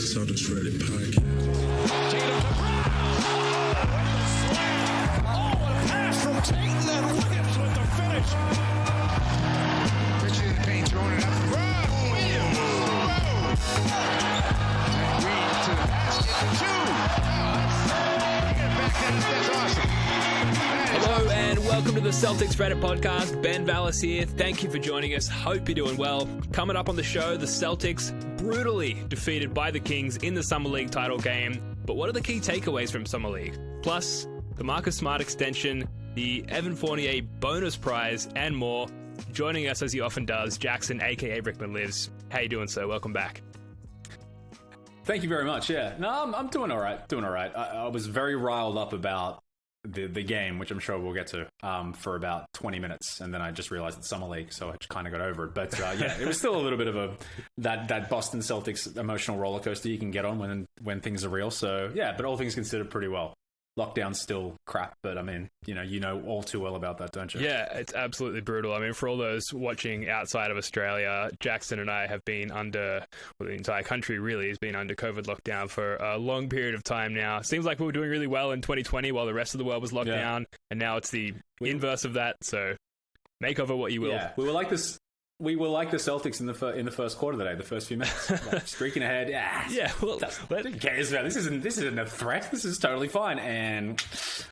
Celtics Reddit podcast. Tatum to Brown. Oh, with the slam. Oh, what a pass from Tatum and Williams with the finish. Richard in the paint, throwing it up. Brown, Williams. Green to the basket for two. Wow, you gotta back that up. That's awesome. Hello and welcome to the Celtics Reddit podcast. Ben Vallis here. Thank you for joining us. Hope you're doing well. Coming up on the show, the Celtics brutally defeated by the Kings in the Summer League title game. But what are the key takeaways from Summer League? Plus, the Marcus Smart extension, the Evan Fournier bonus prize, and more. Joining us as he often does, Jackson, aka Rickman Lives. How you doing, sir? Welcome back. Thank you very much. Yeah, no, I'm doing all right. I was very riled up about the game, which I'm sure we'll get to, for about 20 minutes, and then I just realized it's Summer League, so I just kind of got over it. But yeah, it was still a little bit of that Boston Celtics emotional roller coaster you can get on when things are real. So yeah, but all things considered, pretty well. Lockdown's still crap, but I mean, you know all too well about that, don't you? Yeah, it's absolutely brutal. I mean, for all those watching outside of Australia, Jackson and I have been under, well, the entire country really has been under COVID lockdown for a long period of time now. Seems like we were doing really well in 2020 while the rest of the world was locked down, and now it's the inverse of that, so make of it what you will. Yeah, we were like this. We were like the Celtics in the first quarter today, the first few minutes, like, streaking ahead. Yeah, well, who cares about this? Isn't a threat. This is totally fine. And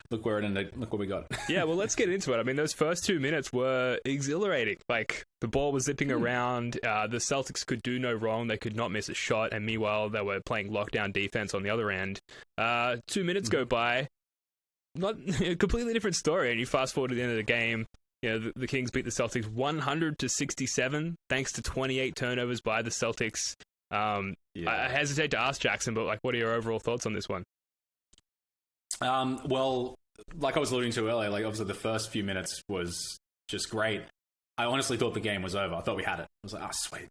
look where it ended. Look what we got. Yeah, well, let's get into it. I mean, those first 2 minutes were exhilarating. Like, the ball was zipping around. The Celtics could do no wrong. They could not miss a shot. And meanwhile, they were playing lockdown defense on the other end. 2 minutes go by. Not a completely different story. And you fast forward to the end of the game. You know, the Kings beat the Celtics 100-67, thanks to 28 turnovers by the Celtics. I hesitate to ask Jackson, but like, what are your overall thoughts on this one? Well, like I was alluding to earlier, like obviously the first few minutes was just great. I honestly thought the game was over. I thought we had it. I was like, oh, sweet.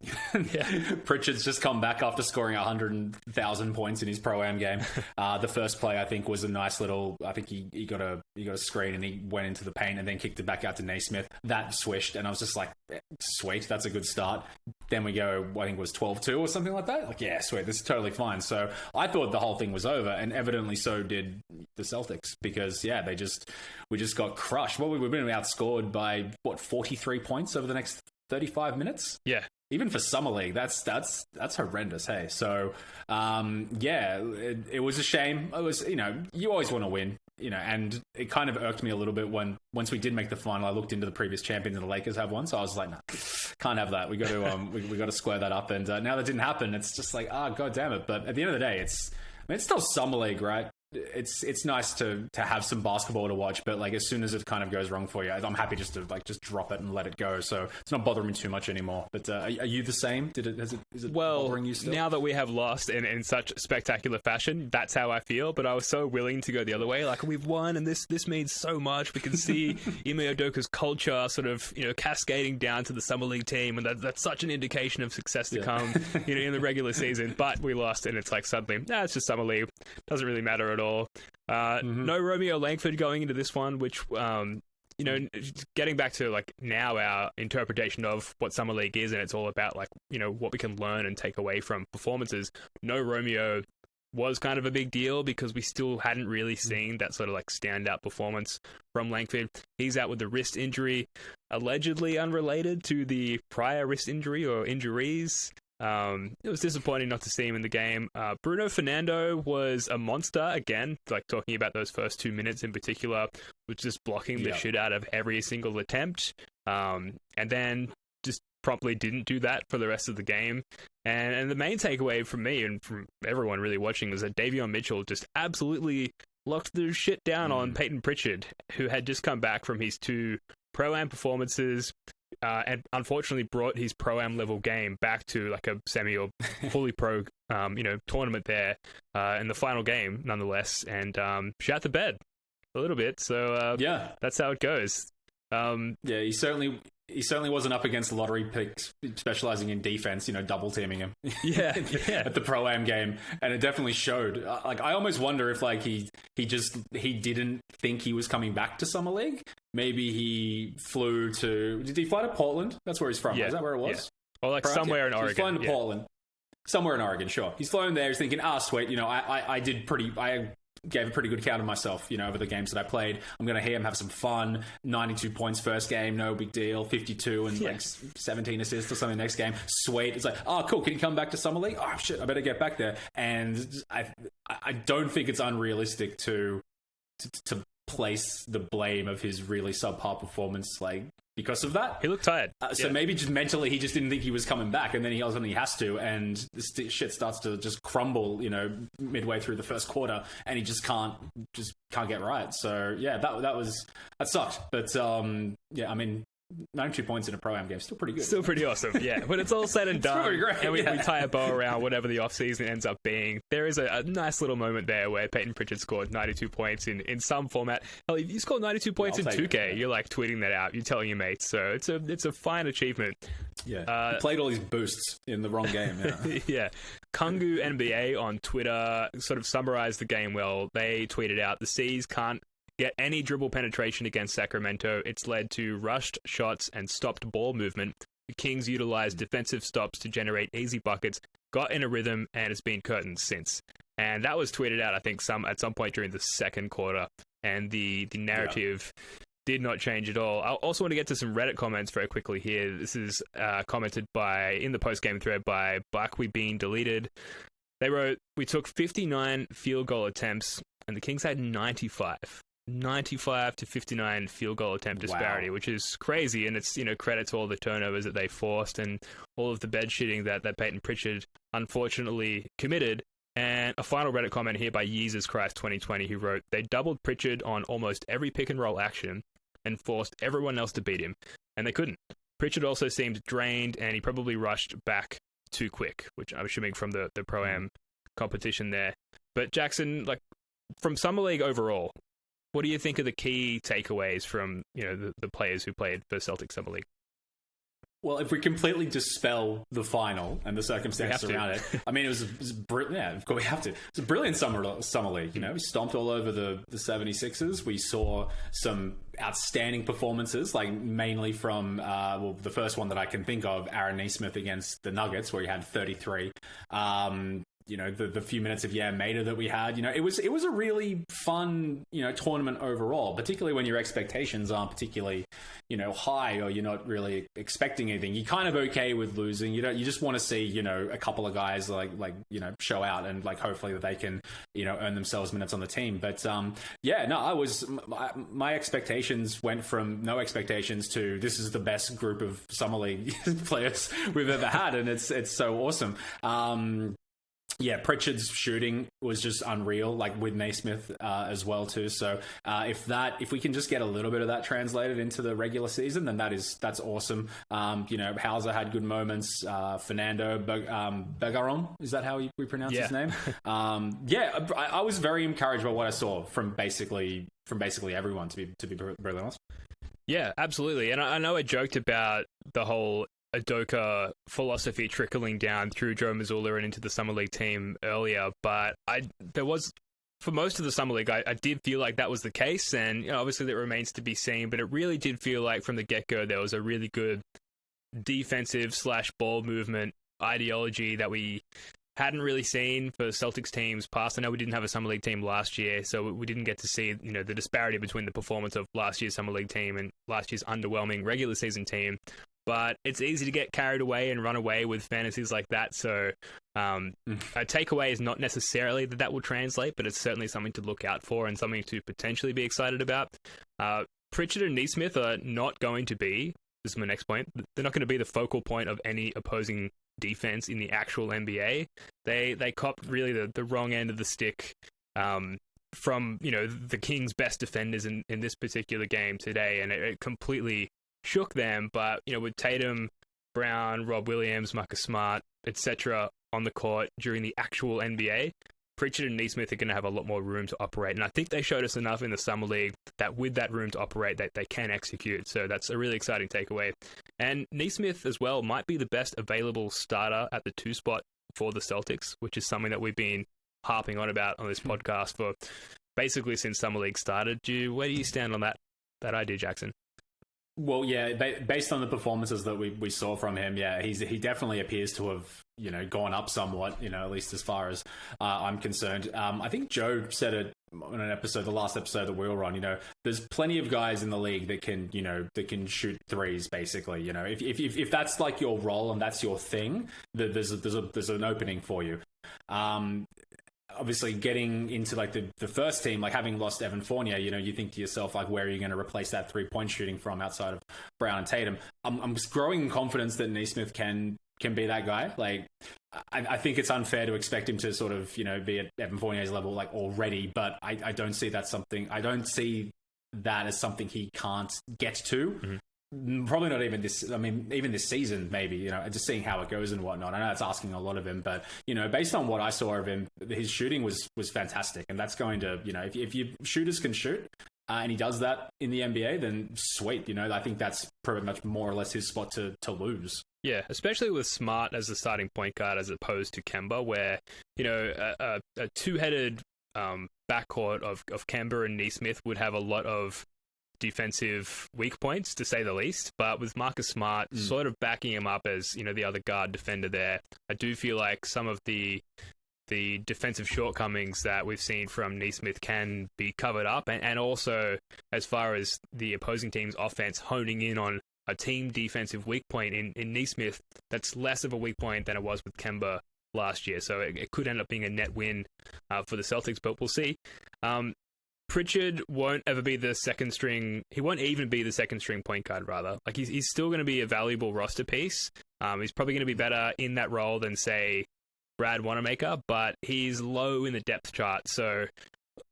Yeah. Pritchard's just come back after scoring 100,000 points in his Pro-Am game. The first play, I think, was a nice little... I think he got a screen and he went into the paint and then kicked it back out to Naismith. That swished, and I was just like, sweet, that's a good start. Then we go, I think it was 12-2 or something like that. Like, yeah, sweet, this is totally fine. So I thought the whole thing was over, and evidently so did the Celtics, because, yeah, we just got crushed. Well, we've been outscored by, 43 points over the next 35 minutes? Yeah. Even for Summer League, that's horrendous, hey? So, it was a shame. It was, you always want to win, and it kind of irked me a little bit once we did make the final. I looked into the previous champions and the Lakers have one, so I was like, no, can't have that. We got to we got to square that up. And now that didn't happen, it's just like, god damn it. But at the end of the day, it's still Summer League, right? It's nice to have some basketball to watch, but like as soon as it kind of goes wrong for you, I'm happy just to just drop it and let it go. So it's not bothering me too much anymore. But are you the same? Is it bothering you still? Now that we have lost in such spectacular fashion, that's how I feel. But I was so willing to go the other way. Like, we've won, and this means so much. We can see Ime Udoka's culture sort of cascading down to the Summer League team, and that's such an indication of success to come in the regular season. But we lost, and it's like suddenly, it's just Summer League. Doesn't really matter at all. No Romeo Langford going into this one, which getting back to like now our interpretation of what Summer League is, and it's all about like what we can learn and take away from performances. No Romeo was kind of a big deal because we still hadn't really seen that sort of like standout performance from Langford. He's out with a wrist injury, allegedly unrelated to the prior wrist injury or injuries. It was disappointing not to see him in the game. Bruno Fernando was a monster again, like talking about those first 2 minutes in particular, was just blocking the shit out of every single attempt. And then just promptly didn't do that for the rest of the game. And the main takeaway from me and from everyone really watching was that Davion Mitchell just absolutely locked the shit down on Peyton Pritchard, who had just come back from his 2 Pro-Am performances. And unfortunately brought his Pro-Am level game back to like a semi or fully pro, tournament there in the final game, nonetheless, and shat the bed a little bit. So that's how it goes. He certainly wasn't up against lottery picks specializing in defense, double teaming him. At the Pro-Am game, and it definitely showed. I almost wonder if he didn't think he was coming back to Summer League. Maybe he flew to. Did he fly to Portland? That's where he's from. Yeah. Is that where it was? Yeah. Or somewhere in Oregon. He's flying to Portland. somewhere in Oregon, sure. He's flown there. He's thinking, sweet, I gave a pretty good account of myself, over the games that I played. I'm going to hear him have some fun. 92 points first game, no big deal. 52 and like 17 assists or something next game. Sweet. It's like, oh, cool. Can he come back to Summer League? Oh, shit, I better get back there. And I don't think it's unrealistic to place the blame of his really subpar performance, like, because of that. He looked tired. So maybe just mentally he just didn't think he was coming back, and then he suddenly has to, and this shit starts to just crumble, midway through the first quarter, and he just can't get right. So yeah, that sucked. But 92 points in a Pro-Am game, still pretty good. Still pretty awesome, yeah. When it's all said and done, pretty great, and we tie a bow around whatever the off-season ends up being, there is a nice little moment there where Peyton Pritchard scored 92 points in some format. Hell, if you scored 92 points in 2K, you're like tweeting that out. You're telling your mates. So it's a fine achievement. Yeah, he played all these boosts in the wrong game. Yeah. Yeah. Kungu NBA on Twitter sort of summarized the game well. They tweeted out, the C's can't get any dribble penetration against Sacramento. It's led to rushed shots and stopped ball movement. The Kings utilized defensive stops to generate easy buckets, got in a rhythm, and it's been curtains since. And that was tweeted out, I think, at some point during the second quarter. And the narrative did not change at all. I also want to get to some Reddit comments very quickly here. This is commented in the post-game thread by We Being Deleted. They wrote, we took 59 field goal attempts, and the Kings had 95 to 59 field goal attempt disparity, which is crazy. And it's, credit to all the turnovers that they forced and all of the bed shitting that Peyton Pritchard unfortunately committed. And a final Reddit comment here by Yeezus Christ 2020, who wrote, they doubled Pritchard on almost every pick and roll action and forced everyone else to beat him, and they couldn't. Pritchard also seemed drained, and he probably rushed back too quick, which I'm assuming from the Pro-Am competition there. But Jackson, like, from Summer League overall, what do you think are the key takeaways from the players who played for Celtic Summer League? Well, if we completely dispel the final and the circumstances around it, I mean, it was brilliant. Yeah, of course we have to. It's a brilliant summer league. We stomped all over the 76ers. We saw some outstanding performances, like mainly from the first one that I can think of, Aaron Nesmith against the Nuggets, where he had 33. The few minutes of Mater that we had, it was a really fun, tournament overall, particularly when your expectations aren't particularly, high, or you're not really expecting anything. You're kind of okay with losing. You just want to see, a couple of guys like show out and like hopefully that they can, earn themselves minutes on the team. But my expectations went from no expectations to this is the best group of Summer League players we've ever had, and it's so awesome. Pritchard's shooting was just unreal, like with Naismith as well too. So if we can just get a little bit of that translated into the regular season, then that's awesome. Hauser had good moments. Fernando Begaron, is that how we pronounce his name? I was very encouraged by what I saw from basically everyone. To be brutally honest. Yeah, absolutely. And I know I joked about the whole Udoka philosophy trickling down through Joe Mazzulla and into the Summer League team earlier, but for most of the Summer League, I did feel like that was the case, and obviously that remains to be seen, but it really did feel like from the get-go there was a really good defensive / ball movement ideology that we hadn't really seen for Celtics teams past. I know we didn't have a Summer League team last year, so we didn't get to see the disparity between the performance of last year's Summer League team and last year's underwhelming regular season team. But it's easy to get carried away and run away with fantasies like that. So a takeaway is not necessarily that will translate, but it's certainly something to look out for and something to potentially be excited about. Pritchard and Nesmith are not going to be, this is my next point, they're not going to be the focal point of any opposing defense in the actual NBA. They copped really the wrong end of the stick from the Kings' best defenders in this particular game today, and it completely shook them. But with Tatum, Brown, Rob Williams, Marcus Smart, etc. on the court during the actual NBA, Pritchard and Nesmith are going to have a lot more room to operate, and I think they showed us enough in the Summer League that with that room to operate, that they can execute. So that's a really exciting takeaway. And Nesmith as well might be the best available starter at the 2 spot for the Celtics, which is something that we've been harping on about on this podcast for basically since Summer League started. Where do you stand on that idea, Jackson? Well, yeah, based on the performances that we saw from him, yeah, he definitely appears to have, gone up somewhat, at least as far as I'm concerned. I think Joe said it on an episode, the last episode that we were on, there's plenty of guys in the league that can shoot threes, basically. If that's like your role and that's your thing, there's an opening for you. Obviously, getting into like the first team, like having lost Evan Fournier, you think to yourself, like, where are you going to replace that 3-point shooting from outside of Brown and Tatum? I'm growing in confidence that Nesmith can be that guy. Like, I think it's unfair to expect him to sort of, be at Evan Fournier's level like already, but I don't see that as something he can't get to. Mm-hmm. Probably not even this. I mean, even this season, maybe, just seeing how it goes and whatnot. I know it's asking a lot of him, but, based on what I saw of him, his shooting was fantastic. And that's going to, if your shooters can shoot and he does that in the NBA, then sweet. I think that's pretty much more or less his spot to lose. Yeah, especially with Smart as the starting point guard as opposed to Kemba, where, a two-headed backcourt of Kemba and Nesmith would have a lot of defensive weak points, to say the least. But with Marcus Smart sort of backing him up as, the other guard defender there, I do feel like some of the defensive shortcomings that we've seen from Nesmith can be covered up. And also, as far as the opposing team's offense honing in on a team defensive weak point in Nesmith, that's less of a weak point than it was with Kemba last year. So it could end up being a net win for the Celtics, but we'll see. Pritchard won't ever be the second string. He won't even be the second string point guard, rather. Like, he's still going to be a valuable roster piece. He's probably going to be better in that role than, say, Brad Wanamaker, but he's low in the depth chart. So,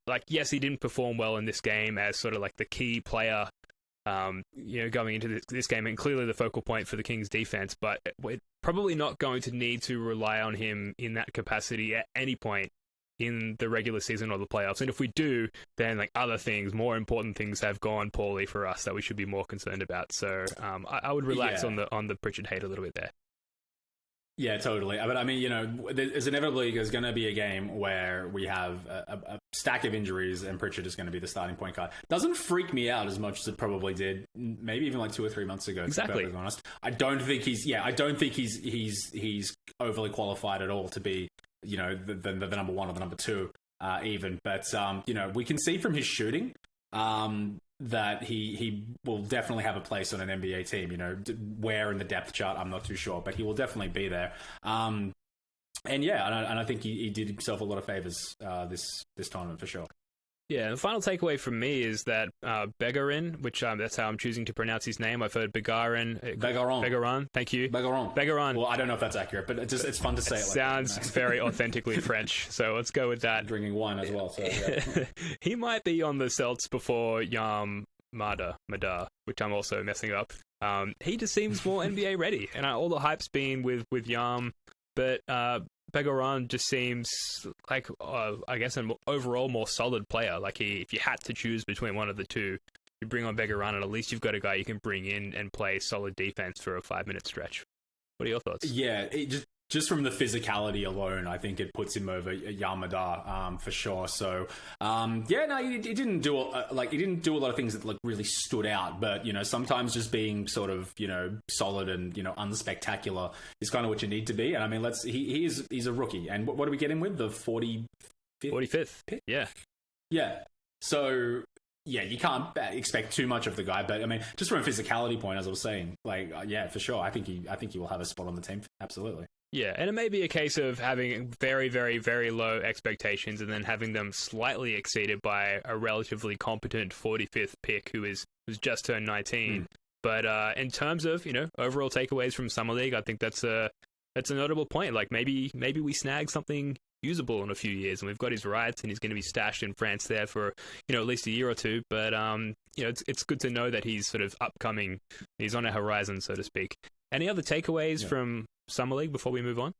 like, yes, he didn't perform well in this game as sort of like the key player, going into this game, and clearly the focal point for the Kings defense, but we're probably not going to need to rely on him in that capacity at any point in the regular season or the playoffs. And if we do, then like other things, more important things have gone poorly for us that we should be more concerned about. So I would relax on the Pritchard hate a little bit there. Yeah, totally. But I mean, there's inevitably going to be a game where we have a stack of injuries and Pritchard is going to be the starting point guard. Doesn't freak me out as much as it probably did, maybe even like 2 or 3 months ago. Exactly. To be honest, I don't think he's overly qualified at all to be, the number one or the number two, even. But we can see from his shooting that he will definitely have a place on an NBA team. Where in the depth chart, I'm not too sure, but he will definitely be there. And I think he did himself a lot of favors this tournament for sure. Yeah, the final takeaway from me is that Begarin, which that's how I'm choosing to pronounce his name. I've heard Begarin. Begarin, thank you. Begarin. Well, I don't know if that's accurate, but it's fun to say it. Sounds very authentically French, so let's go with that. Drinking wine as well. So, yeah. He might be on the Celts before Yam Madar, which I'm also messing up. He just seems more NBA ready, and all the hype's been with Yam, but Begarin just seems like, I guess, an overall more solid player. Like, if you had to choose between one of the two, you bring on Begarin, and at least you've got a guy you can bring in and play solid defense for a 5-minute stretch. What are your thoughts? Yeah, just from the physicality alone, I think it puts him over Yamada for sure. So, he didn't do a lot of things that like really stood out. But sometimes just being sort of solid and unspectacular is kind of what you need to be. And I mean, he's a rookie. And what do we get him with? The 45th pick? Yeah. So. Yeah, you can't expect too much of the guy, but I mean, just from a physicality point, as I was saying, like, for sure, I think he will have a spot on the team, absolutely. Yeah, and it may be a case of having very, very, very low expectations and then having them slightly exceeded by a relatively competent 45th pick who's just turned 19. But in terms of overall takeaways from Summer League, I think that's a notable point. Like, maybe we snag something usable in a few years, and we've got his rights, and he's going to be stashed in France there for at least a year or two. But it's good to know that he's sort of upcoming. He's on a horizon, so to speak. Any other takeaways from Summer League before we move on?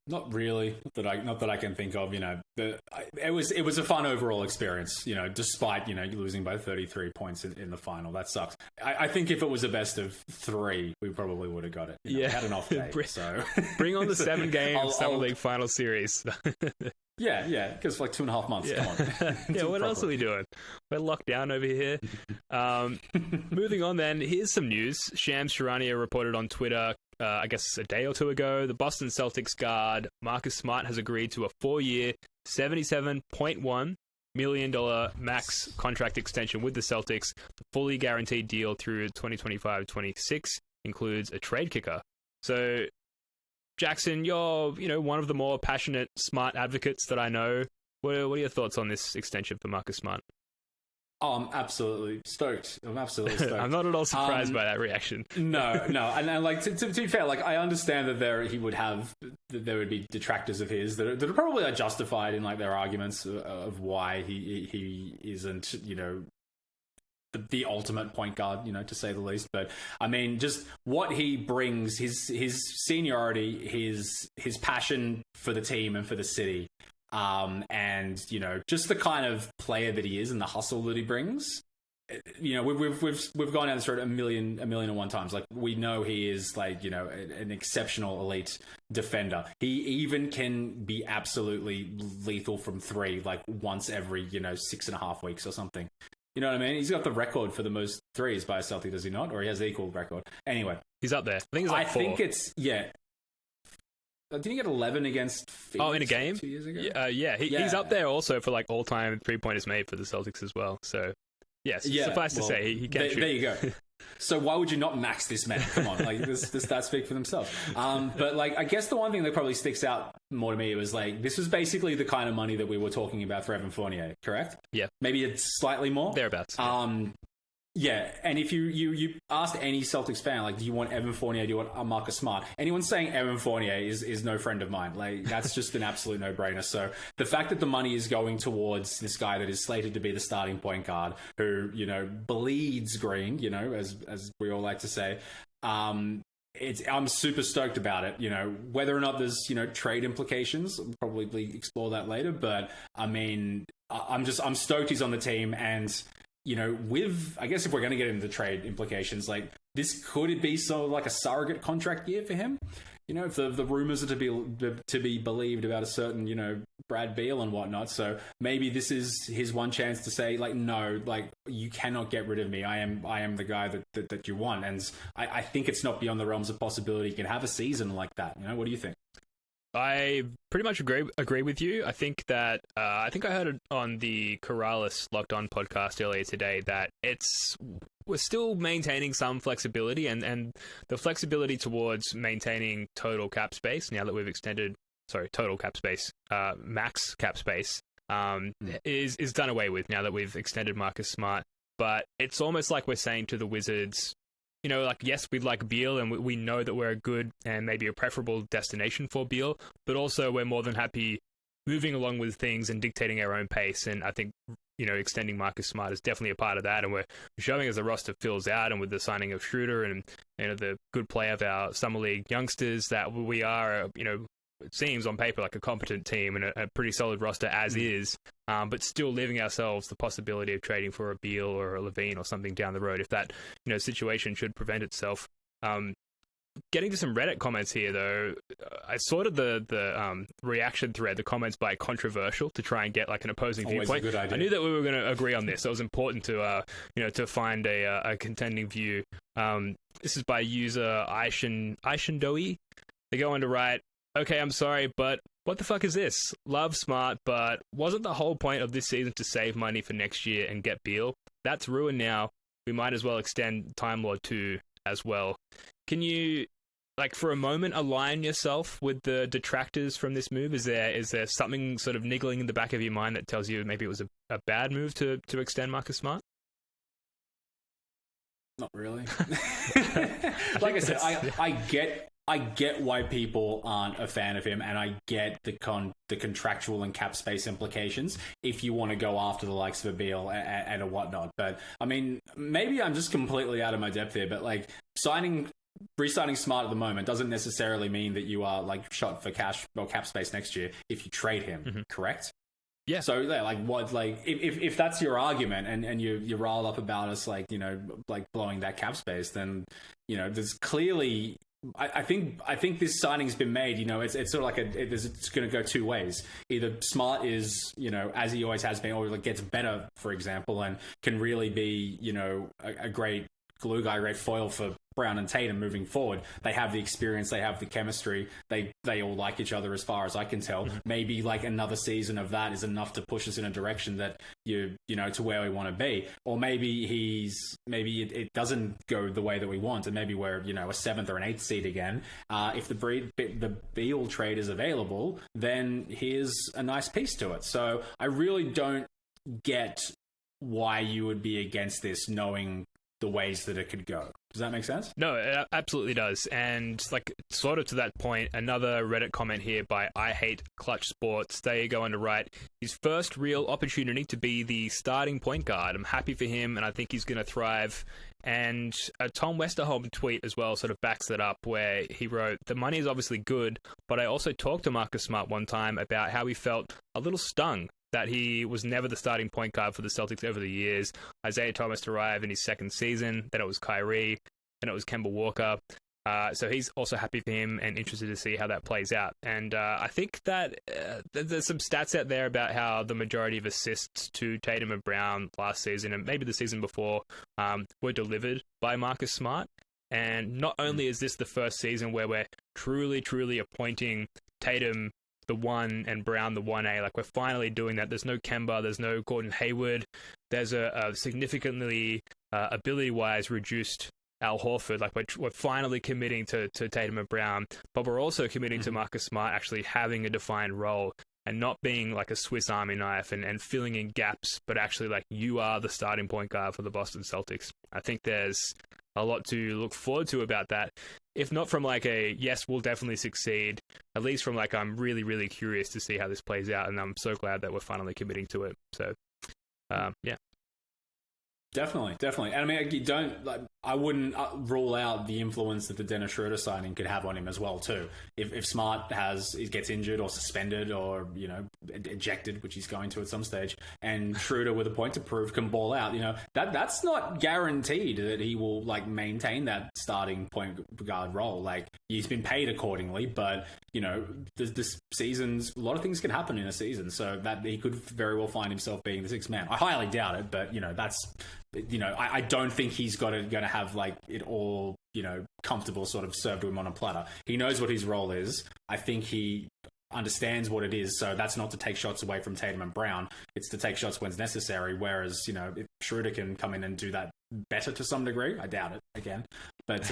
Not really. Not that I can think of. It was a fun overall experience. Despite losing by 33 points in the final, that sucks. I think if it was a best of 3, we probably would have got it. We had an off day. So bring on the 7-game Summer League final series. Yeah, because for like 2.5 months. Yeah. Come on. Yeah, what else are we doing? We're locked down over here. Moving on then, here's some news. Shams Charania reported on Twitter, I guess a day or two ago, the Boston Celtics guard Marcus Smart has agreed to a 4-year, $77.1 million max contract extension with the Celtics. The fully guaranteed deal through 2025-26 includes a trade kicker. So, Jackson, you're one of the more passionate Smart advocates that I know. What are your thoughts on this extension for Marcus Smart? Oh, I'm absolutely stoked. I'm I'm not at all surprised by that reaction. No, and like to be fair, like I understand that there would be detractors of his that are probably justified in like their arguments of why he isn't the ultimate point guard, to say the least. But I mean, just what he brings, his seniority, his passion for the team and for the city. And just the kind of player that he is and the hustle that he brings. We've gone down this road a million and one times. Like we know he is like an exceptional elite defender. He even can be absolutely lethal from three, like once every 6.5 weeks or something. You know what I mean? He's got the record for the most threes by a Celtic, does he not? Or he has the equal record. Anyway, he's up there. I think he's like 4. think it's Didn't he get 11 against Phoenix in a game 2 years ago? He's up there also for like all-time 3-pointers made for the Celtics as well. So, yes, suffice to say, he can shoot. There you go. So why would you not max this man? Come on, like the stats speak for themselves. But like, I guess the one thing that probably sticks out more to me was like this was basically the kind of money that we were talking about for Evan Fournier, correct? Yeah, maybe it's slightly more thereabouts. Yeah, and if you asked any Celtics fan, like, do you want Evan Fournier, do you want Marcus Smart? Anyone saying Evan Fournier is no friend of mine. Like, that's just an absolute no-brainer. So the fact that the money is going towards this guy that is slated to be the starting point guard, who, bleeds green, as we all like to say, I'm super stoked about it. Whether or not there's, trade implications, we'll probably explore that later. But, I mean, I'm stoked he's on the team and... I guess if we're going to get into the trade implications, like this could be sort of like a surrogate contract year for him. If the rumors are to be believed about a certain, Brad Beal and whatnot. So maybe this is his one chance to say, like, no, like you cannot get rid of me. I am the guy that you want. And I think it's not beyond the realms of possibility he can have a season like that. What do you think? I pretty much agree with you. I think that I heard it on the Corrales Locked On podcast earlier today that we're still maintaining some flexibility and the flexibility towards maintaining total cap space now that we've extended total cap space, max cap space is done away with now that we've extended Marcus Smart. But it's almost like we're saying to the Wizards, yes, we'd like Beal, and we know that we're a good and maybe a preferable destination for Beal, but also we're more than happy moving along with things and dictating our own pace. And I think, extending Marcus Smart is definitely a part of that. And we're showing as the roster fills out and with the signing of Schroeder and, the good play of our Summer League youngsters that we are, it seems on paper like a competent team and a pretty solid roster as is, but still leaving ourselves the possibility of trading for a Beal or a Levine or something down the road if that situation should present itself. Getting to some Reddit comments here, though, I sorted the reaction thread, the comments by controversial to try and get like an opposing viewpoint. A good idea. I knew that we were going to agree on this, so it was important to to find a contending view. This is by user Aishandoi. They go on to write, "Okay, I'm sorry, but what the fuck is this? Love Smart, but wasn't the whole point of this season to save money for next year and get Beal? That's ruined now. We might as well extend Time Lord 2 as well." Can you, like, for a moment, align yourself with the detractors from this move? Is there something sort of niggling in the back of your mind that tells you maybe it was a bad move to extend Marcus Smart? Not really. Like I said, I get why people aren't a fan of him, and I get the contractual and cap space implications if you want to go after the likes of a Beal and a whatnot. But I mean, maybe I'm just completely out of my depth here. But like re-signing Smart at the moment doesn't necessarily mean that you are like shot for cash or cap space next year if you trade him. Correct? Yeah. So like what, like if that's your argument and you rile up about us like like blowing that cap space, then there's clearly I think this signing's been made. It's sort of like it's going to go two ways. Either Smart is, as he always has been, or like gets better, for example, and can really be, a great glue guy, great foil for Brown and Tatum moving forward. They have the experience, they have the chemistry, they all like each other as far as I can tell. Maybe like another season of that is enough to push us in a direction that to where we want to be. Or maybe it doesn't go the way that we want, and maybe we're a 7th or an 8th seed again. If the Beal trade is available, then here's a nice piece to it. So I really don't get why you would be against this, knowing the ways that it could go. Does that make sense? No, it absolutely does. And like sort of to that point, another Reddit comment here by I Hate Clutch Sports. They go on to write, his first real opportunity to be the starting point guard. I'm happy for him, and I think he's going to thrive. And a Tom Westerholm tweet as well sort of backs that up, where he wrote, the money is obviously good, but I also talked to Marcus Smart one time about how he felt a little stung that he was never the starting point guard for the Celtics over the years. Isaiah Thomas arrived in his second season, then it was Kyrie, then it was Kemba Walker. So he's also happy for him and interested to see how that plays out. And I think that there's some stats out there about how the majority of assists to Tatum and Brown last season, and maybe the season before, were delivered by Marcus Smart. And not only is this the first season where we're truly appointing Tatum the 1 and Brown the 1A, like we're finally doing that. There's no Kemba, there's no Gordon Hayward. There's a significantly ability-wise reduced Al Horford. Like we're finally committing to Tatum and Brown, but we're also committing to Marcus Smart actually having a defined role and not being like a Swiss Army knife and filling in gaps, but actually like you are the starting point guard for the Boston Celtics. I think there's a lot to look forward to about that. If not from like a, yes, we'll definitely succeed, at least from like, I'm really curious to see how this plays out. And I'm so glad that we're finally committing to it. So, yeah. Definitely. And I mean, I wouldn't rule out the influence that the Dennis Schroeder signing could have on him as well too. If Smart gets injured or suspended or ejected, which he's going to at some stage, and Schroeder with a point to prove can ball out, that's not guaranteed that he will like maintain that starting point guard role. Like he's been paid accordingly, but this season's a lot of things can happen in a season, so that he could very well find himself being the sixth man. I highly doubt it, but that's. I don't think he's going to have like it all, comfortable sort of served to him on a platter. He knows what his role is. I think he understands what it is. So that's not to take shots away from Tatum and Brown. It's to take shots when it's necessary. Whereas, if Schroeder can come in and do that better to some degree, I doubt it again. But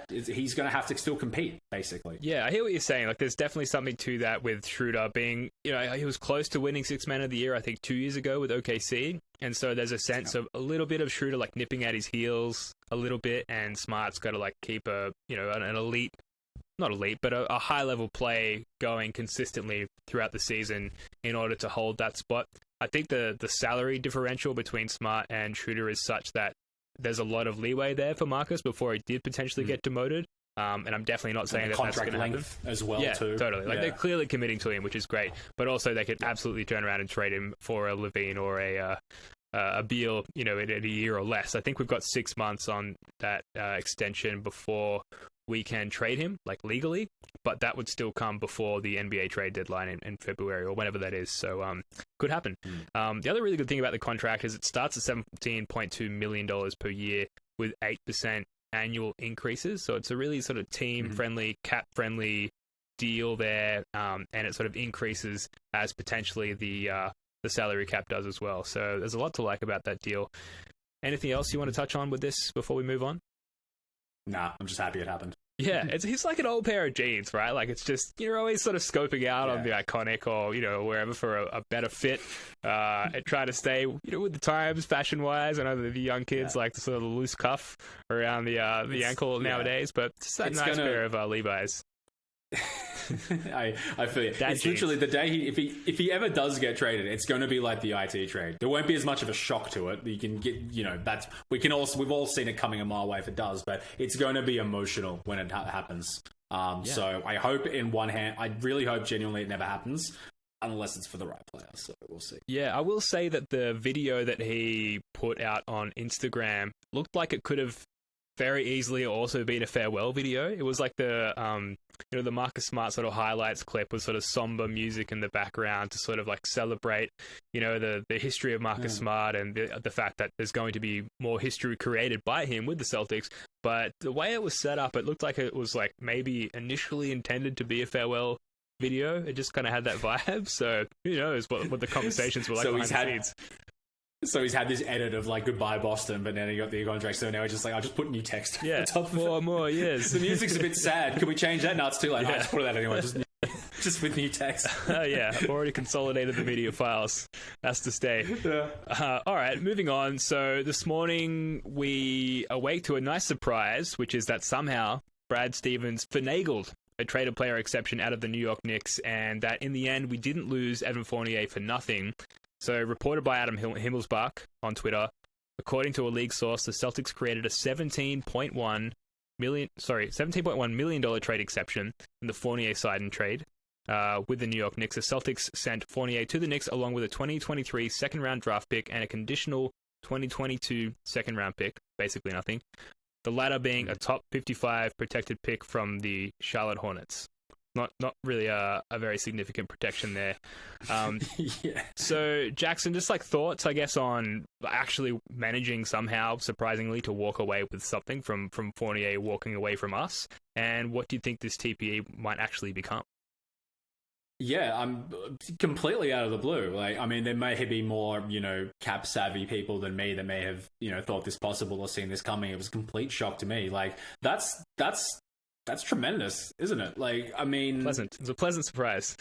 he's going to have to still compete, basically. Yeah, I hear what you're saying. Like, there's definitely something to that with Schroeder being, he was close to winning Sixth Man of the Year, I think 2 years ago with OKC. And so there's a sense of a little bit of Schroeder like nipping at his heels a little bit, and Smart's got to like keep an elite, not elite, but a high level play going consistently throughout the season in order to hold that spot. I think the salary differential between Smart and Schroeder is such that there's a lot of leeway there for Marcus before he did potentially get demoted. And I'm definitely not saying that that's going to happen as well. Yeah, too. Totally. Like they're clearly committing to him, which is great. But also they could absolutely turn around and trade him for a Levine or a Beal, in a year or less. I think we've got 6 months on that extension before we can trade him, like legally. But that would still come before the NBA trade deadline in February or whenever that is. So could happen. The other really good thing about the contract is it starts at $17.2 million per year with 8% annual increases. So it's a really sort of team-friendly, cap-friendly deal there, and it sort of increases as potentially the salary cap does as well. So there's a lot to like about that deal. Anything else you want to touch on with this before we move on? Nah, I'm just happy it happened. Yeah, he's like an old pair of jeans, right? Like it's just, you're always sort of scoping out on the iconic or, wherever for a better fit, and try to stay, with the times fashion-wise. I know that the young kids like the sort of loose cuff around the ankle nowadays, but just that nice pair of Levi's. I feel it. It's literally the day if he ever does get traded, it's going to be like the IT trade. There won't be as much of a shock to it. You can get, we've all seen it coming a mile away if it does, but it's going to be emotional when it happens. So I hope I really hope genuinely it never happens. Unless it's for the right player, so we'll see. Yeah, I will say that the video that he put out on Instagram looked like it could have very easily also been a farewell video. It was like the the Marcus Smart sort of highlights clip with sort of somber music in the background to sort of like celebrate, the history of Marcus Smart and the fact that there's going to be more history created by him with the Celtics. But the way it was set up, it looked like it was like maybe initially intended to be a farewell video. It just kind of had that vibe. So who knows what the conversations were like behind the scenes. So he's had this edit of like goodbye Boston, but then he got the contract. So now he's just like, I'll just put new text. Yeah, on top of more. Yes, the music's a bit sad. Can we change that? No, it's too late. No, just put that anyway. Just with new text. Yeah, already consolidated the media files. Has to stay. Yeah. All right, moving on. So this morning we awake to a nice surprise, which is that somehow Brad Stevens finagled a traded player exception out of the New York Knicks, and that in the end we didn't lose Evan Fournier for nothing. So, reported by Adam Himmelsbach on Twitter, according to a league source, the Celtics created a $17.1 million trade exception in the Fournier sign trade with the New York Knicks. The Celtics sent Fournier to the Knicks along with a 2023 second-round draft pick and a conditional 2022 second-round pick, basically nothing. The latter being a top 55 protected pick from the Charlotte Hornets. Not really a very significant protection there. Yeah. So, Jackson, just like thoughts, I guess, on actually managing somehow, surprisingly, to walk away with something from Fournier walking away from us, and what do you think this TPE might actually become? Yeah, I'm completely out of the blue. Like, I mean, there may be more, cap savvy people than me that may have, thought this possible or seen this coming. It was a complete shock to me. Like, that's tremendous, isn't it? Like, I mean... Pleasant. It's a pleasant surprise.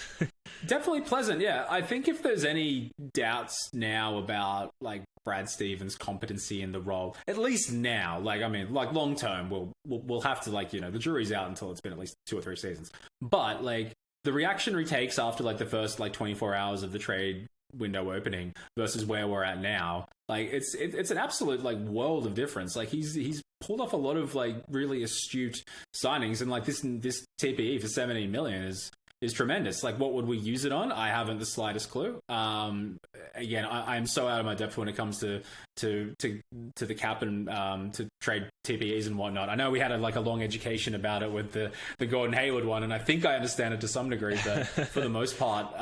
Definitely pleasant, yeah. I think if there's any doubts now about, like, Brad Stevens' competency in the role, at least now, like, I mean, like, long term, we'll have to, like, the jury's out until it's been at least 2 or 3 seasons. But, like, the reactionary takes after, like, the first, like, 24 hours of the trade window opening versus where we're at now, like it's an absolute like world of difference. Like he's pulled off a lot of like really astute signings, and like this TPE for $17 million is tremendous. Like, what would we use it on? I haven't the slightest clue. Again, I'm so out of my depth when it comes to the cap and to trade TPEs and whatnot. I know we had a long education about it with the Gordon Hayward one, and I think I understand it to some degree, but for the most part,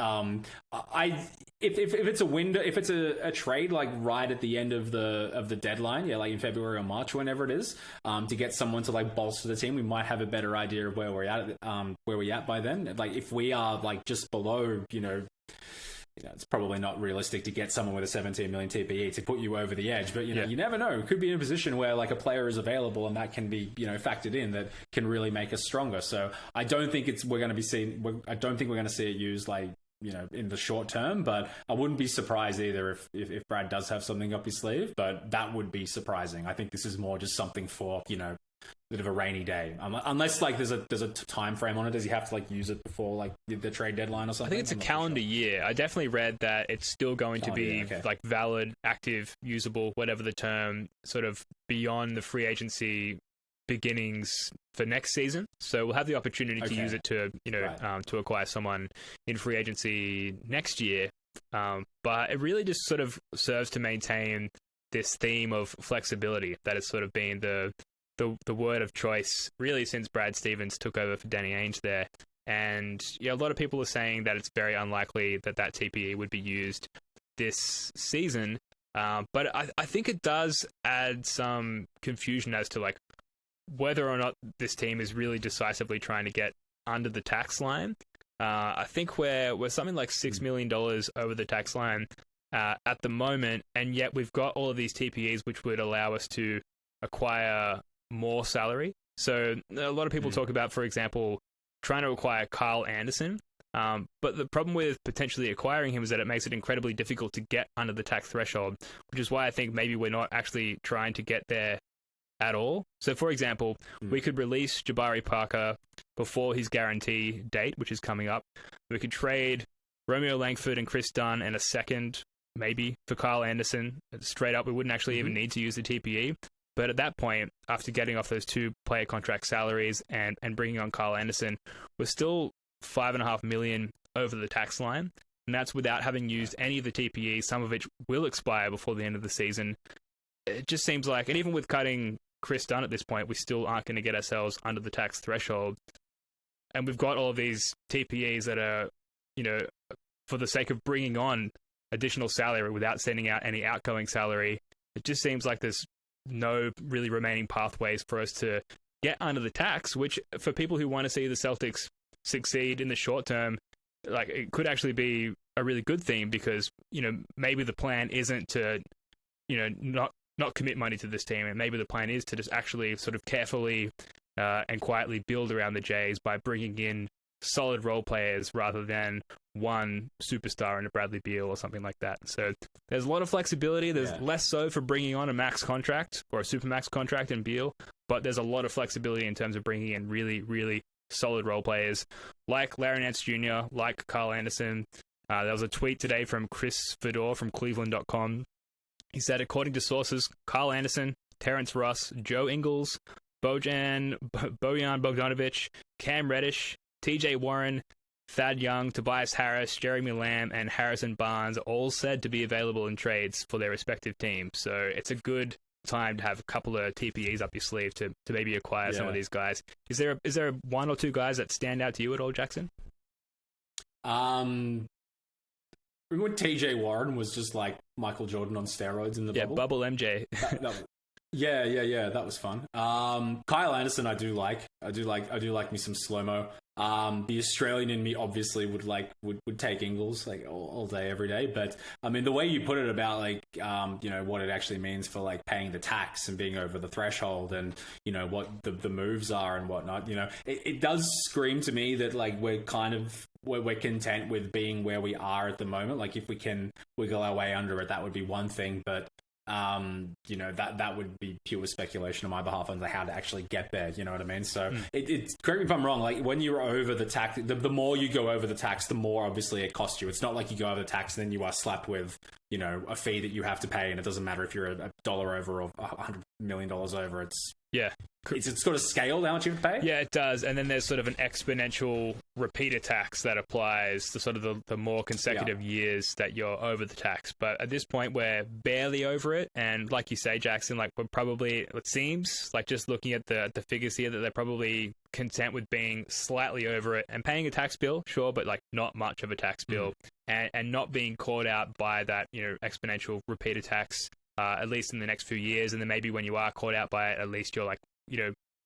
if it's a window, if it's a trade like right at the end of the deadline, yeah, like in February or March, whenever it is, to get someone to like bolster the team, we might have a better idea of where we're at by then. Like if we are like just below, it's probably not realistic to get someone with a 17 million TPE to put you over the edge, but you never know. It could be in a position where like a player is available and that can be factored in, that can really make us stronger. So I don't think we're going to see it used like in the short term, but I wouldn't be surprised either if Brad does have something up his sleeve, but that would be surprising. I think this is more just something for bit of a rainy day, unless like there's a time frame on it. Does he have to like use it before like the trade deadline or something? I think it's a calendar year. I definitely read that it's still going to be like valid, active, usable, whatever the term, sort of beyond the free agency beginnings for next season. So we'll have the opportunity to use it to to acquire someone in free agency next year. But it really just sort of serves to maintain this theme of flexibility that has sort of been the word of choice really since Brad Stevens took over for Danny Ainge there. And a lot of people are saying that it's very unlikely that TPE would be used this season. But I think it does add some confusion as to like whether or not this team is really decisively trying to get under the tax line. I think we're something like $6 million over the tax line at the moment, and yet we've got all of these TPEs which would allow us to acquire more salary. So a lot of people talk about, for example, trying to acquire Kyle Anderson. But the problem with potentially acquiring him is that it makes it incredibly difficult to get under the tax threshold, which is why I think maybe we're not actually trying to get there at all. So, for example, we could release Jabari Parker before his guarantee date, which is coming up. We could trade Romeo Langford and Chris Dunn and a second, maybe, for Kyle Anderson. Straight up, we wouldn't actually even need to use the TPE. But at that point, after getting off those 2 player contract salaries and bringing on Kyle Anderson, we're still $5.5 million over the tax line. And that's without having used any of the TPE, some of which will expire before the end of the season. It just seems like, and even with cutting Chris Dunn at this point, we still aren't going to get ourselves under the tax threshold. And we've got all of these TPEs that are, for the sake of bringing on additional salary without sending out any outgoing salary, it just seems like there's no really remaining pathways for us to get under the tax, which for people who want to see the Celtics succeed in the short term, like it could actually be a really good thing because, maybe the plan isn't to, not commit money to this team. And maybe the plan is to just actually sort of carefully and quietly build around the Jays by bringing in solid role players rather than one superstar in a Bradley Beal or something like that. So there's a lot of flexibility. There's less so for bringing on a max contract or a super max contract in Beal, but there's a lot of flexibility in terms of bringing in really, really solid role players like Larry Nance Jr., like Kyle Anderson. There was a tweet today from Chris Fedor from Cleveland.com. He said, according to sources, Kyle Anderson, Terrence Ross, Joe Ingles, Bojan Bogdanovic, Cam Reddish, TJ Warren, Thad Young, Tobias Harris, Jeremy Lamb, and Harrison Barnes are all said to be available in trades for their respective teams. So it's a good time to have a couple of TPEs up your sleeve to maybe acquire some of these guys. Is there one or two guys that stand out to you at all, Jackson? Remember when TJ Warren was just like Michael Jordan on steroids in the bubble? Bubble MJ. Yeah, that was fun. Kyle Anderson, I do like me some slow-mo. The Australian in me obviously would take Ingles like all day, every day. But I mean, the way you put it about what it actually means for like paying the tax and being over the threshold and, what the moves are and whatnot, it does scream to me that like we're content with being where we are at the moment. Like if we can wiggle our way under it, that would be one thing. But that would be pure speculation on my behalf on how to actually get there. You know what I mean? So it's correct me if I'm wrong. Like when you're over the tax, the more you go over the tax, the more obviously it costs you. It's not like you go over the tax and then you are slapped with, a fee that you have to pay. And it doesn't matter if you're a dollar over or $100 million over. It's got a scale how much you have to pay? Yeah, it does. And then there's sort of an exponential repeater tax that applies to sort of the more consecutive years that you're over the tax. But at this point, we're barely over it. And like you say, Jackson, like we're probably, it seems like just looking at the figures here, that they're probably content with being slightly over it and paying a tax bill, sure, but like not much of a tax bill and not being caught out by that, exponential repeater tax, at least in the next few years. And then maybe when you are caught out by it, at least you're like,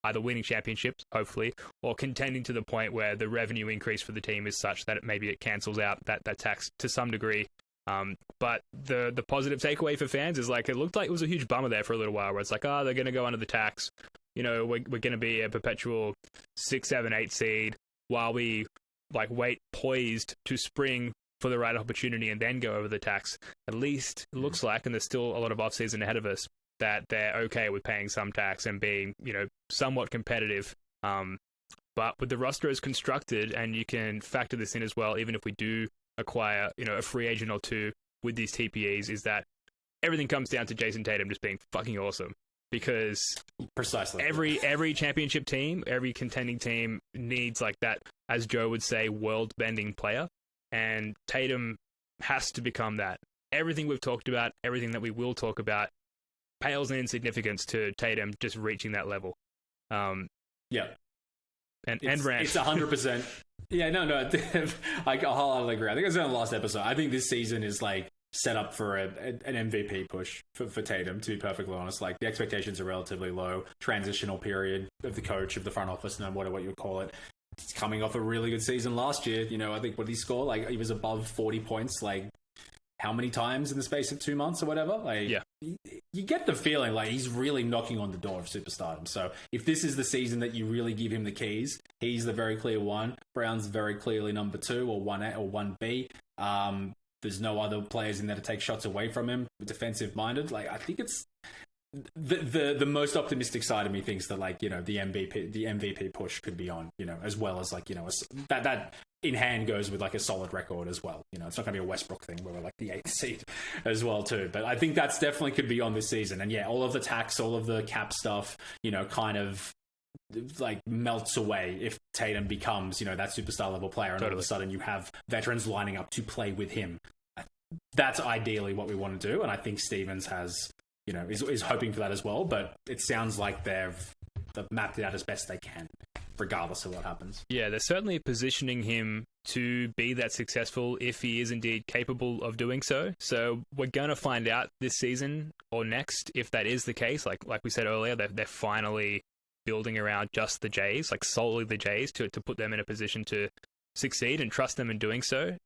either winning championships, hopefully, or contending to the point where the revenue increase for the team is such that maybe it cancels out that tax to some degree. But the positive takeaway for fans is like it looked like it was a huge bummer there for a little while where it's like, they're going to go under the tax. We're going to be a perpetual 6, 7, 8 seed while we like wait poised to spring for the right opportunity and then go over the tax. At least it looks like, and there's still a lot of offseason ahead of us, that they're okay with paying some tax and being, somewhat competitive. But with the roster as constructed, and you can factor this in as well, even if we do acquire, a free agent or two with these TPEs, is that everything comes down to Jason Tatum just being fucking awesome. Because precisely every championship team, every contending team needs like that, as Joe would say, world-bending player. And Tatum has to become that. Everything we've talked about, everything that we will talk about, pales in significance to Tatum just reaching that level. And rant. It's 100%. Yeah, no. I wholeheartedly agree. I think I said on the last episode, I think this season is like set up for an MVP push for Tatum, to be perfectly honest. Like the expectations are relatively low. Transitional period of the coach, of the front office, no matter what you would call it. It's coming off a really good season last year. I think what did he score? Like he was above 40 points, like how many times in the space of 2 months or whatever? Like, you get the feeling like he's really knocking on the door of superstardom. So if this is the season that you really give him the keys, he's the very clear one. Brown's very clearly number 2 or 1A or 1B. There's no other players in there to take shots away from him, defensive minded. Like, I think it's the most optimistic side of me thinks that like, the MVP push could be on, as well as like, that in hand goes with like a solid record as well. It's not going to be a Westbrook thing where we're like the 8th seed as well too. But I think that's definitely could be on this season. And all of the tax, all of the cap stuff, kind of like melts away if Tatum becomes, that superstar level player. And all of a sudden you have veterans lining up to play with him. That's ideally what we want to do. And I think Stevens has is hoping for that as well. But it sounds like they've mapped it out as best they can, regardless of what happens. Yeah, they're certainly positioning him to be that successful if he is indeed capable of doing so. So we're going to find out this season or next if that is the case. Like we said earlier, they're finally building around just the Jays, like solely the Jays, to put them in a position to succeed and trust them in doing so.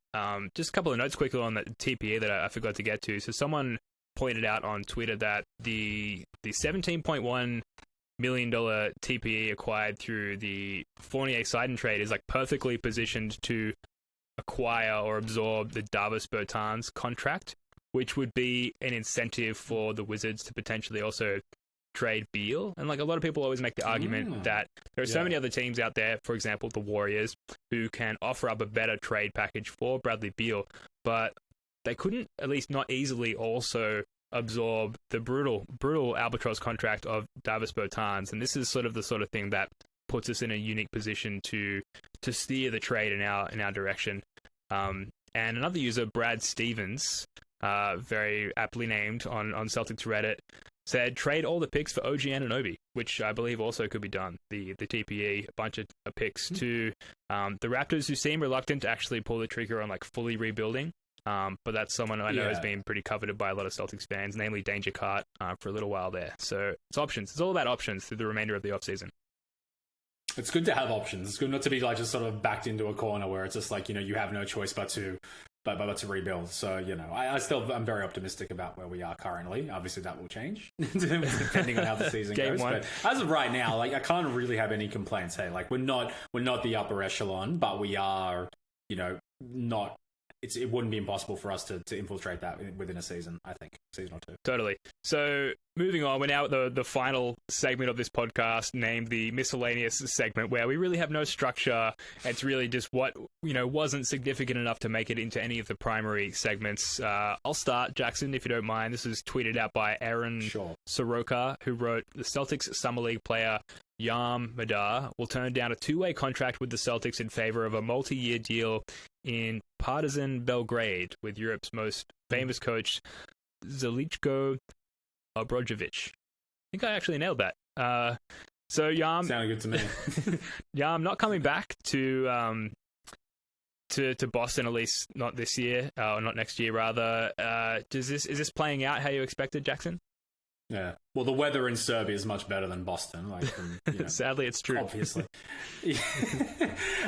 Just a couple of notes quickly on the TPE that I forgot to get to. So someone pointed out on Twitter that the $17.1 million TPE acquired through the Fournier sign and trade is like perfectly positioned to acquire or absorb the Davis Bertans contract, which would be an incentive for the Wizards to potentially also trade Beal. And like a lot of people always make the argument that there are so many other teams out there, for example, the Warriors, who can offer up a better trade package for Bradley Beal, but they couldn't, at least not easily, also absorb the brutal albatross contract of Davis Bertans. And this is sort of the thing that puts us in a unique position to steer the trade in our direction. And another user, Brad Stevens, very aptly named on Celtics Reddit, said trade all the picks for OG Anunoby, which I believe also could be done. The TPE, a bunch of picks to the Raptors, who seem reluctant to actually pull the trigger on like fully rebuilding. But that's someone I know has been pretty coveted by a lot of Celtics fans, namely Danger Cart, for a little while there. So it's options. It's all about options through the remainder of the offseason. It's good to have options. It's good not to be like just sort of backed into a corner where it's just like, you have no choice but to rebuild. So, I'm very optimistic about where we are currently. Obviously, that will change depending on how the season goes. But as of right now, like, I can't really have any complaints. Hey, like, we're not the upper echelon, but we are, not. It wouldn't be impossible for us to infiltrate that within a season, I think. Season or two. Totally. So moving on, we're now at the final segment of this podcast, named the miscellaneous segment, where we really have no structure. It's really just what, wasn't significant enough to make it into any of the primary segments. I'll start, Jackson, if you don't mind. This was tweeted out by Aaron Soroka, who wrote, the Celtics Summer League player Yam Madar will turn down a two-way contract with the Celtics in favor of a multi-year deal in Partizan Belgrade with Europe's most famous coach, Zeljko Obradovic. I think I actually nailed that. So Yam sounded good to me. Yam not coming back to Boston, at least not this year, or not next year rather. Is this playing out how you expected, Jackson? Yeah. Well, the weather in Serbia is much better than Boston. Sadly, it's true. Obviously.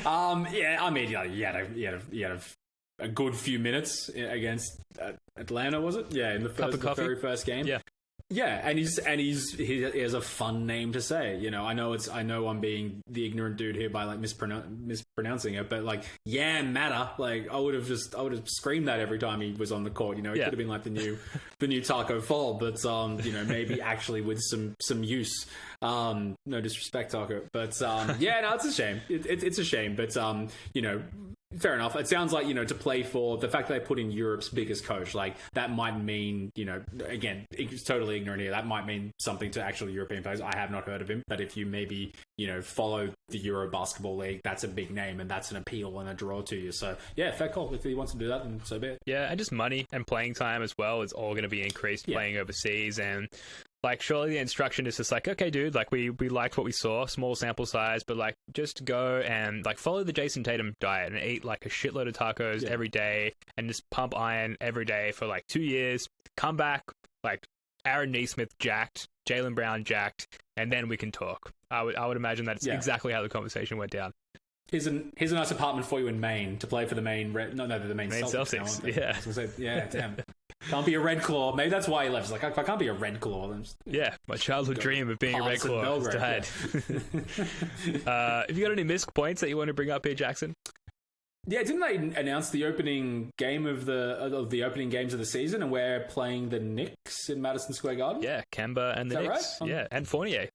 I mean, you had a good few minutes against Atlanta, was it? Yeah, in the very first game. Yeah. Yeah, and he has a fun name to say. I know I'm being the ignorant dude here by like mispronouncing it, but like matter. Like I would have screamed that every time he was on the court. It could have been like the new Taco Fall, but maybe actually with some use. No disrespect, Taco, but no, it's a shame. It's a shame, but fair enough. It sounds like, to play for the fact that they put in Europe's biggest coach, like that might mean, again, it's totally ignorant here. That might mean something to actual European players. I have not heard of him, but if you maybe, follow the Euro Basketball League, that's a big name and that's an appeal and a draw to you. So fair call. If he wants to do that, then so be it. Yeah. And just money and playing time as well is all going to be increased playing overseas. And like, surely the instruction is just like, okay, dude, like we liked what we saw, small sample size, but like just go and like follow the Jason Tatum diet and eat like a shitload of tacos every day and just pump iron every day for like 2 years. Come back like Aaron Neesmith jacked, Jaylen Brown jacked, and then we can talk. I would imagine that's exactly how the conversation went down. Here's a nice apartment for you in Maine to play for the Maine Celtics. Yeah, damn. Can't be a Red Claw. Maybe that's why he left. It's like, if I can't be a Red Claw, then my childhood dream of being a Red Claw has died. Have you got any missed points that you want to bring up here, Jackson? Yeah, didn't they announce the opening game of the opening games of the season, and we're playing the Knicks in Madison Square Garden? Yeah, Kemba and the Knicks. Right? Yeah, and Fournier.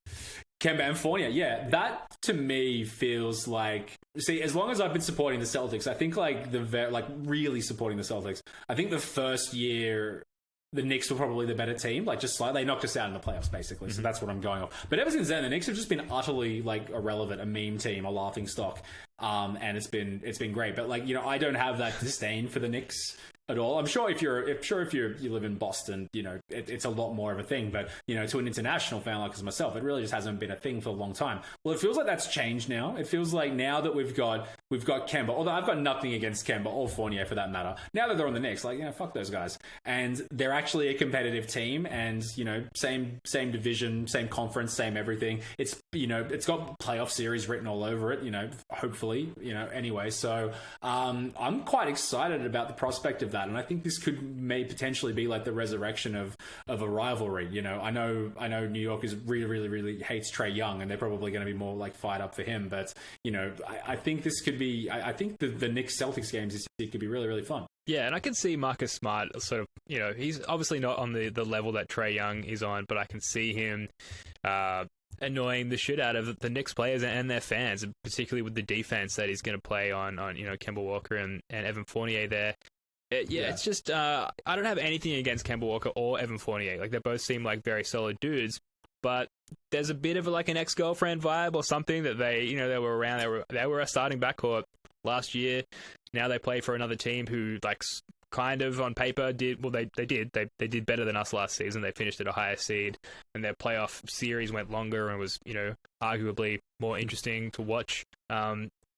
Kemba and Fournier, yeah. That, to me, feels like... See, as long as I've been supporting the Celtics, I think, really supporting the Celtics, I think the first year, the Knicks were probably the better team. Like, just slightly. They knocked us out in the playoffs, basically. So that's what I'm going off. But ever since then, the Knicks have just been utterly, irrelevant, a meme team, a laughing stock. And it's been great. But, I don't have that disdain for the Knicks at all. I'm sure if you live in Boston, it's a lot more of a thing. But to an international fan like myself, it really just hasn't been a thing for a long time. Well, it feels like that's changed now. It feels like now that we've got Kemba, although I've got nothing against Kemba or Fournier for that matter. Now that they're on the Knicks, fuck those guys, and they're actually a competitive team, and same division, same conference, same everything. It's it's got playoff series written all over it. Hopefully, anyway. So I'm quite excited about the prospect of that. And I think this may potentially be like the resurrection of a rivalry. I know New York is really, really hates Trae Young, and they're probably going to be more like fired up for him. But I think this could be. I think the Knicks Celtics games this year could be really, really fun. Yeah, and I can see Marcus Smart sort of. He's obviously not on the level that Trae Young is on, but I can see him annoying the shit out of the Knicks players and their fans, particularly with the defense that he's going to play on Kemba Walker and Evan Fournier there. It's just I don't have anything against Kemba Walker or Evan Fournier. Like, they both seem like very solid dudes, but there's a bit of an ex-girlfriend vibe or something that they were around. They were a starting backcourt last year. Now they play for another team who kind of on paper did well. They did better than us last season. They finished at a higher seed, and their playoff series went longer and was arguably more interesting to watch.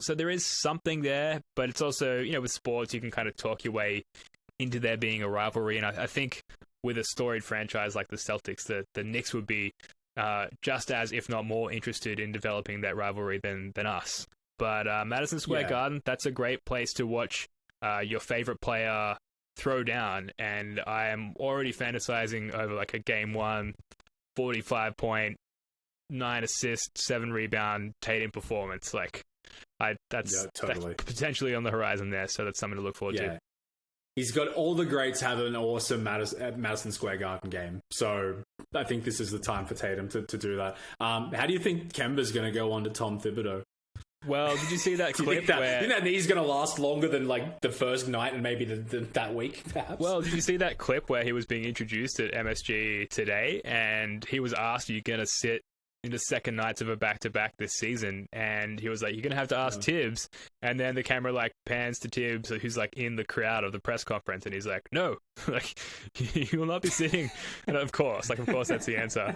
So there is something there, but it's also, with sports, you can kind of talk your way into there being a rivalry. And I think with a storied franchise like the Celtics, the Knicks would be just as, if not more, interested in developing that rivalry than us. But Madison Square Garden, that's a great place to watch your favorite player throw down. And I am already fantasizing over a game 1, 45-point, 9 assists, 7 rebound Tatum performance. That's potentially on the horizon there, so that's something to look forward to. He's got all the greats have an awesome Madison Square Garden game, so I think this is the time for Tatum to do that. How do you think Kemba's going to go on to Tom Thibodeau? Well, did you see that clip where... that knee's going to last longer than the first night and maybe that week, perhaps? Well, did you see that clip where he was being introduced at MSG today, and he was asked, are you going to sit in the second nights of a back-to-back this season? And he was like, you're going to have to ask Tibbs. And then the camera pans to Tibbs, who's in the crowd of the press conference, and he's like, no, you will not be sitting. And of course that's the answer.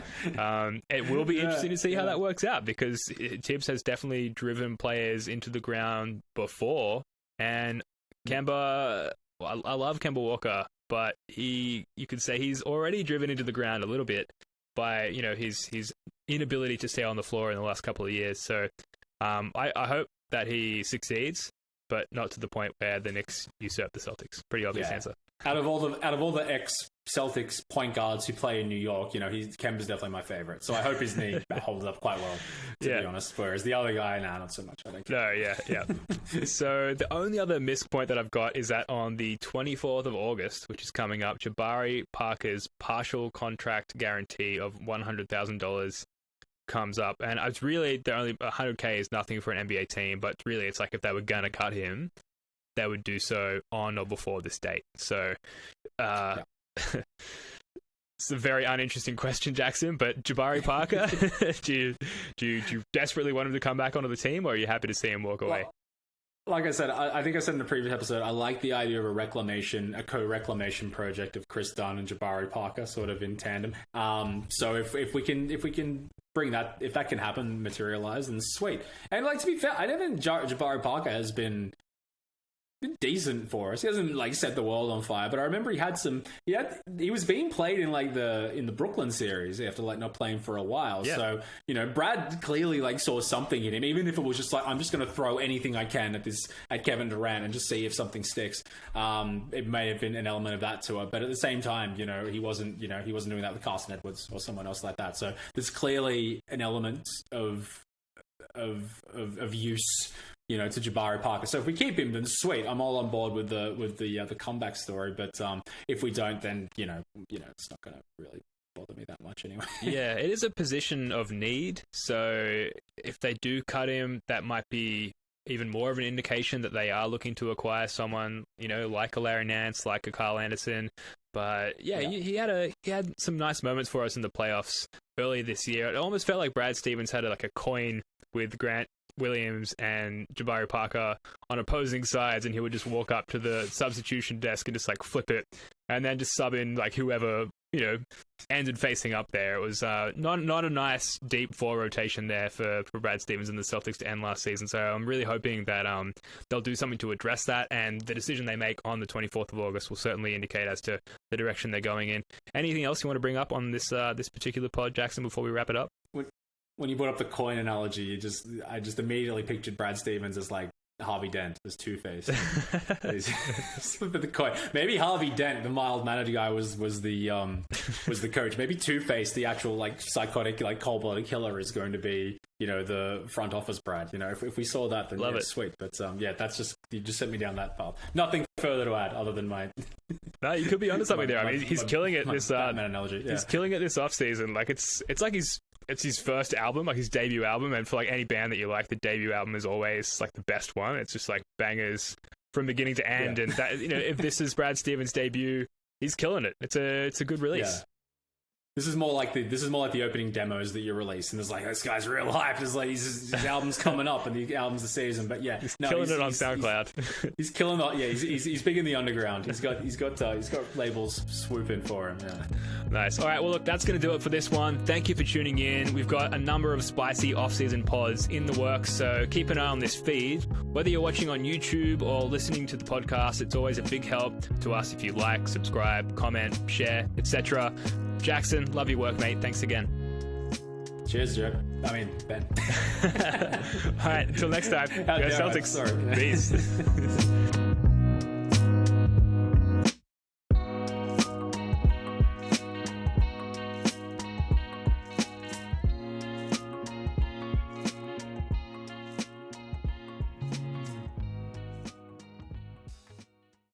It will be interesting to see how that works out, because Tibbs has definitely driven players into the ground before. And Kemba, I love Kemba Walker, but you could say he's already driven into the ground a little bit by his inability to stay on the floor in the last couple of years. So I hope that he succeeds, but not to the point where the Knicks usurp the Celtics. Pretty obvious answer. Out of all the ex-Celtics point guards who play in New York, Kemba's definitely my favorite. So I hope his knee holds up quite well, to be honest. Whereas the other guy, not so much. I think. No, yeah. So the only other missed point that I've got is that on the 24th of August, which is coming up, Jabari Parker's partial contract guarantee of $100,000 comes up, and it's really the only $100K is nothing for an NBA team, but really it's if they were gonna cut him, they would do so on or before this date. So it's a very uninteresting question, Jackson, but Jabari Parker, do you desperately want him to come back onto the team, or are you happy to see him walk away? Like I said, I think I said in the previous episode, I like the idea of a co-reclamation project of Chris Dunn and Jabari Parker sort of in tandem. So if we can bring that, if that can happen, materialize, then sweet. And to be fair, I don't think Jabari Parker has been decent for us. He hasn't set the world on fire, but I remember he was being played in the Brooklyn series after not playing for a while. Yeah. So Brad clearly saw something in him, even if it was just I'm just going to throw anything I can at Kevin Durant and just see if something sticks. It may have been an element of that to it, but at the same time, he wasn't doing that with Carson Edwards or someone else like that. So there's clearly an element of use to Jabari Parker. So if we keep him, then sweet. I'm all on board with the comeback story. But if we don't, then it's not going to really bother me that much anyway. Yeah, it is a position of need. So if they do cut him, that might be even more of an indication that they are looking to acquire someone, like a Larry Nance, like a Kyle Anderson. But he had some nice moments for us in the playoffs early this year. It almost felt like Brad Stevens had a coin with Grant Williams and Jabari Parker on opposing sides, and he would just walk up to the substitution desk and just like flip it, and then just sub in like whoever ended facing up there. It was not a nice deep 4 rotation there for Brad Stevens and the Celtics to end last season. So I'm really hoping that they'll do something to address that, and the decision they make on the 24th of August will certainly indicate as to the direction they're going in. Anything else you want to bring up on this particular pod, Jackson, before we wrap it up? When you brought up the coin analogy, I just immediately pictured Brad Stevens as like Harvey Dent, as Two-Face. The coin. Maybe Harvey Dent, the mild-mannered guy, was the coach. Maybe Two-Face, the actual like psychotic, like cold-blooded killer, is going to be the front office Brad. If we saw that, then Love it. Sweet. But that's just, you just sent me down that path. Nothing further to add other than my. No, you could be onto something there. I mean, he's killing it this Batman analogy. Yeah. He's killing it this offseason. Like it's like it's his first album, like his debut album, and for like any band that you like, the debut album is always like the best one. It's just like bangers from beginning to end, and that if this is Brad Stevens' debut, he's killing it. It's a good release. Yeah. This is more like the opening demos that you release, and it's like, this guy's real hyped. It's like his album's coming up, and the album's the season. But yeah, he's killing it on SoundCloud. He's killing it. Yeah, he's big in the underground. He's got labels swooping for him. Yeah. Nice. All right. Well, look, that's going to do it for this one. Thank you for tuning in. We've got a number of spicy off-season pods in the works, so keep an eye on this feed. Whether you're watching on YouTube or listening to the podcast, it's always a big help to us if you like, subscribe, comment, share, etc. Jackson, love your work, mate. Thanks again. Cheers, Joe. Ben. All right, until next time. Go Celtics. Sorry. Peace.